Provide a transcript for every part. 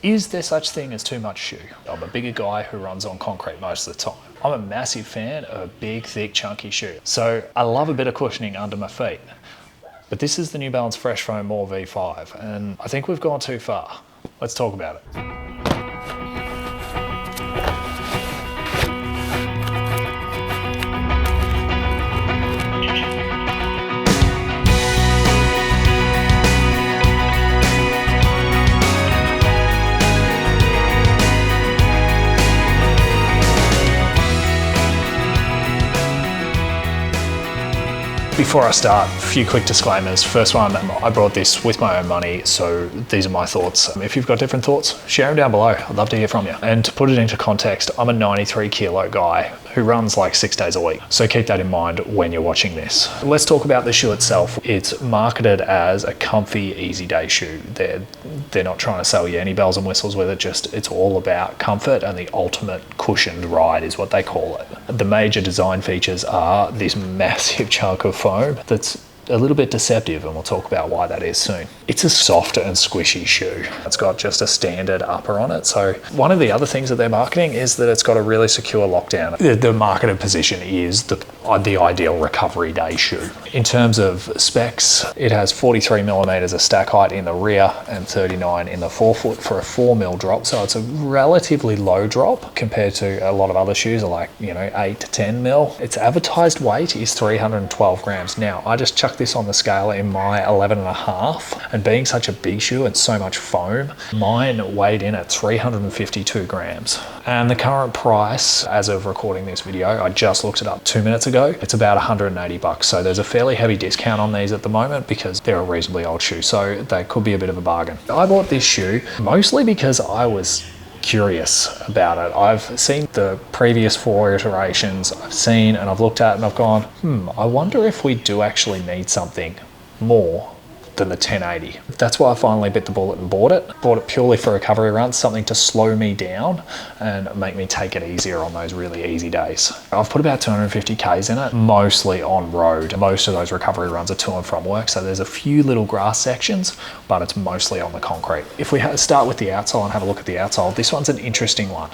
Is there such thing as too much shoe? I'm a bigger guy who runs on concrete most of the time. I'm a massive fan of a big, thick, chunky shoe. So I love a bit of cushioning under my feet. But this is the New Balance Fresh Foam More V5, and I think we've gone too far. Let's talk about it. Before I start, a few quick disclaimers. First one, I brought this with my own money, so these are my thoughts. If you've got different thoughts, share them down below. I'd love to hear from you. And to put it into context, I'm a 93 kilo guy who runs like 6 days a week. So keep that in mind when you're watching this. Let's talk about the shoe itself. It's marketed as a comfy, easy day shoe. They're not trying to sell you any bells and whistles with it, just it's all about comfort, and the ultimate cushioned ride is what they call it. The major design features are this massive chunk of foam that's a little bit deceptive, and we'll talk about why that is soon. It's a soft and squishy shoe. It's got just a standard upper on it. So one of the other things that they're marketing is that it's got a really secure lockdown. The marketed position is the ideal recovery day shoe. In terms of specs, it has 43 millimeters of stack height in the rear and 39 in the forefoot for a 4 mil drop. So it's a relatively low drop compared to a lot of other shoes are like, 8 to 10 mil. Its advertised weight is 312 grams. Now, I just chucked this on the scale in my 11.5, and being such a big shoe and so much foam, mine weighed in at 352 grams. And the current price, as of recording this video, I just looked it up 2 minutes ago, it's about 180 bucks. So there's a fairly heavy discount on these at the moment because they're a reasonably old shoe. So they could be a bit of a bargain. I bought this shoe mostly because I was curious about it. I've seen the previous 4 iterations, and I've looked at it and I've gone, I wonder if we do actually need something more than the 1080. That's why I finally bit the bullet and bought it. Bought it purely for recovery runs, something to slow me down and make me take it easier on those really easy days. I've put about 250 Ks in it, mostly on road. Most of those recovery runs are to and from work, so there's a few little grass sections, but it's mostly on the concrete. If we start with the outsole and have a look at the outsole, this one's an interesting one.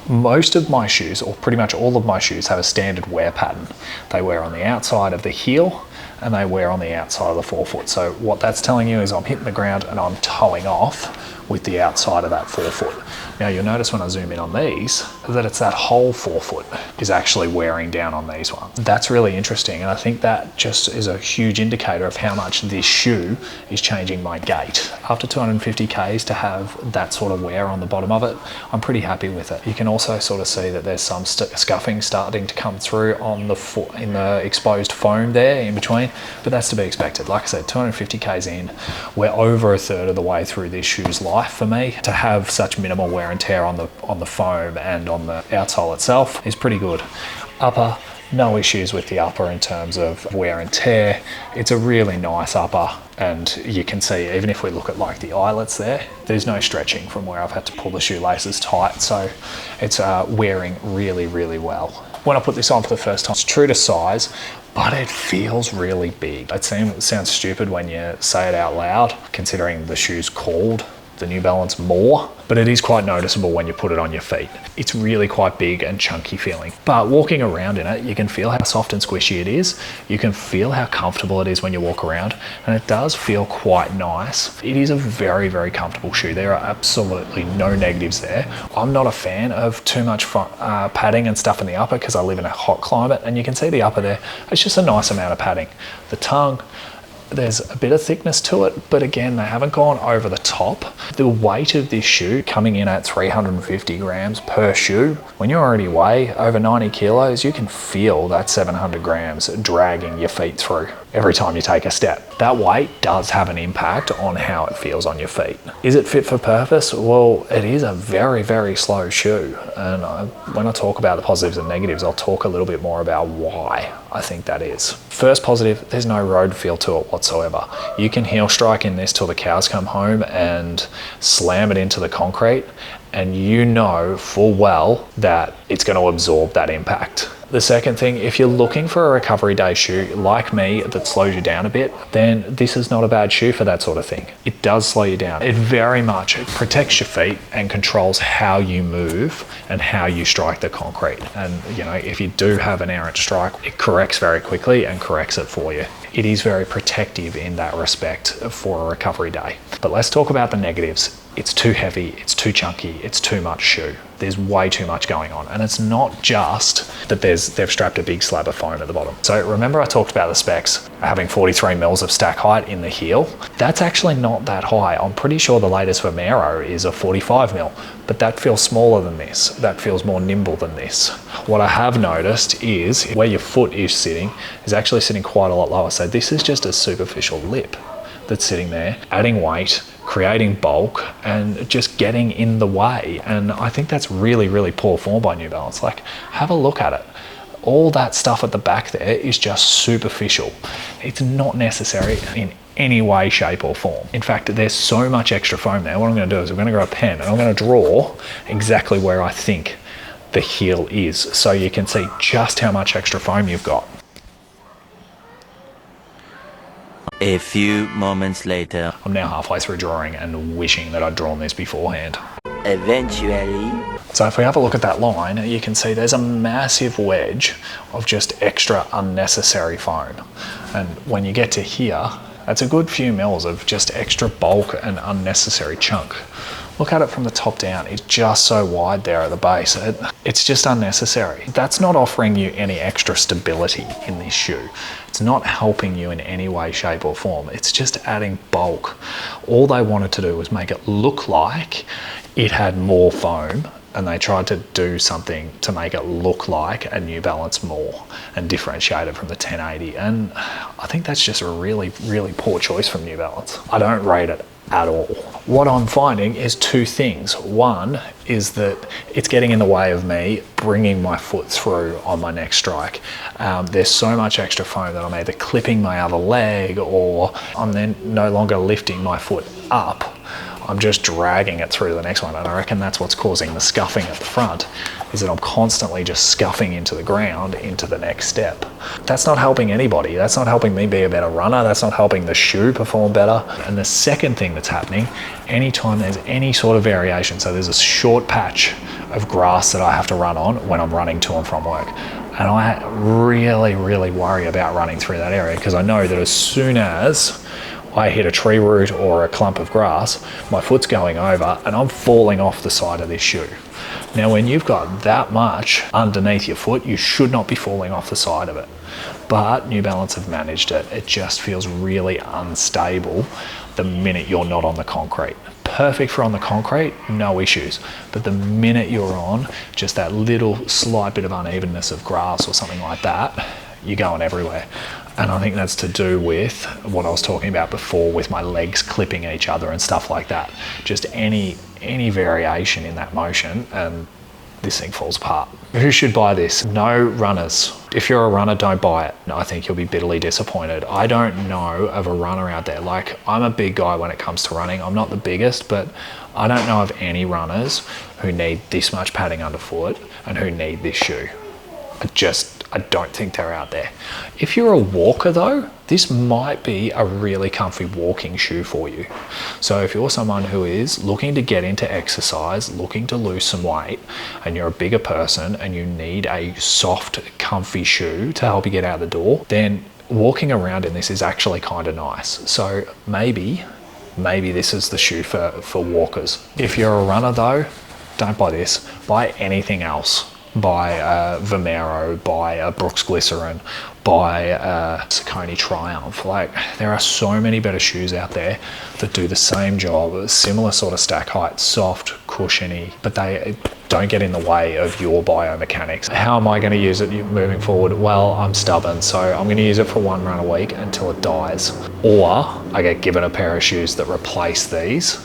Most of my shoes, or pretty much all of my shoes, have a standard wear pattern. They wear on the outside of the heel and they wear on the outside of the forefoot. So what that's telling you is I'm hitting the ground and I'm toeing off with the outside of that forefoot. Now you'll notice when I zoom in on these that it's that whole forefoot is actually wearing down on these ones. That's really interesting, and I think that just is a huge indicator of how much this shoe is changing my gait. After 250 Ks to have that sort of wear on the bottom of it, I'm pretty happy with it. You can also sort of see that there's some scuffing starting to come through on the foot in the exposed foam there in between, but that's to be expected. Like I said, 250 Ks in, we're over a third of the way through this shoe's life for me. To have such minimal wear and tear on the foam and on the outsole itself is pretty good. Upper, no issues with the upper in terms of wear and tear. It's a really nice upper, and you can see even if we look at like the eyelets there's no stretching from where I've had to pull the shoelaces tight, so it's wearing really, really well. When I put this on for the first time, it's true to size, but it feels really big. It sounds stupid when you say it out loud, considering the shoe's called the New Balance More, but it is quite noticeable when you put it on your feet. It's really quite big and chunky feeling, but walking around in it, you can feel how soft and squishy it is. You can feel how comfortable it is when you walk around, and it does feel quite nice. It is a very, very comfortable shoe. There are absolutely no negatives there. I'm not a fan of too much padding and stuff in the upper because I live in a hot climate, and you can see the upper there. It's just a nice amount of padding. The tongue, there's a bit of thickness to it, but again, they haven't gone over the top. The weight of this shoe coming in at 350 grams per shoe, when you already weigh over 90 kilos, you can feel that 700 grams dragging your feet through every time you take a step. That weight does have an impact on how it feels on your feet. Is it fit for purpose? Well, it is a very, very slow shoe. And when I talk about the positives and negatives, I'll talk a little bit more about why I think that is. First positive, there's no road feel to it whatsoever. You can heel strike in this till the cows come home and slam it into the concrete, and you know full well that it's going to absorb that impact. The second thing, if you're looking for a recovery day shoe like me that slows you down a bit, then this is not a bad shoe for that sort of thing. It does slow you down. It very much protects your feet and controls how you move and how you strike the concrete. And you know, if you do have an errant strike, it corrects very quickly and corrects it for you. It is very protective in that respect for a recovery day. But let's talk about the negatives. It's too heavy, it's too chunky, it's too much shoe. There's way too much going on. And it's not just that they've strapped a big slab of foam at the bottom. So remember I talked about the specs having 43 mils of stack height in the heel? That's actually not that high. I'm pretty sure the latest Vomero is a 45 mil, but that feels smaller than this. That feels more nimble than this. What I have noticed is where your foot is sitting is actually sitting quite a lot lower. So this is just a superficial lip that's sitting there, adding weight, creating bulk, and just getting in the way. And I think that's really, really poor form by New Balance. Like, have a look at it. All that stuff at the back there is just superficial. It's not necessary in any way, shape or form. In fact, there's so much extra foam there. What I'm gonna do is I'm gonna grab a pen and I'm gonna draw exactly where I think the heel is, so you can see just how much extra foam you've got. A few moments later. I'm now halfway through drawing and wishing that I'd drawn this beforehand. Eventually. So if we have a look at that line, you can see there's a massive wedge of just extra unnecessary foam. And when you get to here, that's a good few mils of just extra bulk and unnecessary chunk. Look at it from the top down. It's just so wide there at the base. It's just unnecessary. That's not offering you any extra stability in this shoe. It's not helping you in any way, shape or form. It's just adding bulk. All they wanted to do was make it look like it had more foam, and they tried to do something to make it look like a New Balance more and differentiate it from the 1080. And I think that's just a really, really poor choice from New Balance. I don't rate it at all. What I'm finding is two things. One is that it's getting in the way of me bringing my foot through on my next strike. There's so much extra foam that I'm either clipping my other leg or I'm then no longer lifting my foot up. I'm just dragging it through to the next one. And I reckon that's what's causing the scuffing at the front, is that I'm constantly just scuffing into the ground into the next step. That's not helping anybody. That's not helping me be a better runner. That's not helping the shoe perform better. And the second thing that's happening, anytime there's any sort of variation, so there's a short patch of grass that I have to run on when I'm running to and from work. And I really, really worry about running through that area, because I know that as soon as I hit a tree root or a clump of grass, my foot's going over and I'm falling off the side of this shoe. Now, when you've got that much underneath your foot, you should not be falling off the side of it. But New Balance have managed it. It just feels really unstable the minute you're not on the concrete. Perfect for on the concrete, no issues. But the minute you're on just that little slight bit of unevenness of grass or something like that, you're going everywhere. And I think that's to do with what I was talking about before with my legs clipping each other and stuff like that. Just any variation in that motion and this thing falls apart. Who should buy this? No runners. If you're a runner, don't buy it. I think you'll be bitterly disappointed. I don't know of a runner out there. Like, I'm a big guy when it comes to running. I'm not the biggest, but I don't know of any runners who need this much padding underfoot and who need this shoe. I don't think they're out there. If you're a walker though, this might be a really comfy walking shoe for you. So if you're someone who is looking to get into exercise, looking to lose some weight, and you're a bigger person and you need a soft, comfy shoe to help you get out the door, then walking around in this is actually kind of nice. So maybe this is the shoe for walkers. If you're a runner though, don't buy this. Buy anything else. Buy a Vomero, buy a Brooks Glycerin, buy a Saucony Triumph. Like, there are so many better shoes out there that do the same job, similar sort of stack height, soft, cushiony, but they don't get in the way of your biomechanics. How am I going to use it moving forward? Well, I'm stubborn, so I'm going to use it for one run a week until it dies. Or I get given a pair of shoes that replace these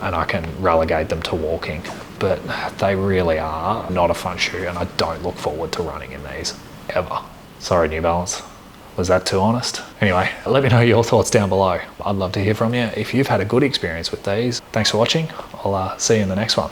and I can relegate them to walking. But they really are not a fun shoe, and I don't look forward to running in these, ever. Sorry, New Balance. Was that too honest? Anyway, let me know your thoughts down below. I'd love to hear from you. If you've had a good experience with these, thanks for watching. I'll see you in the next one.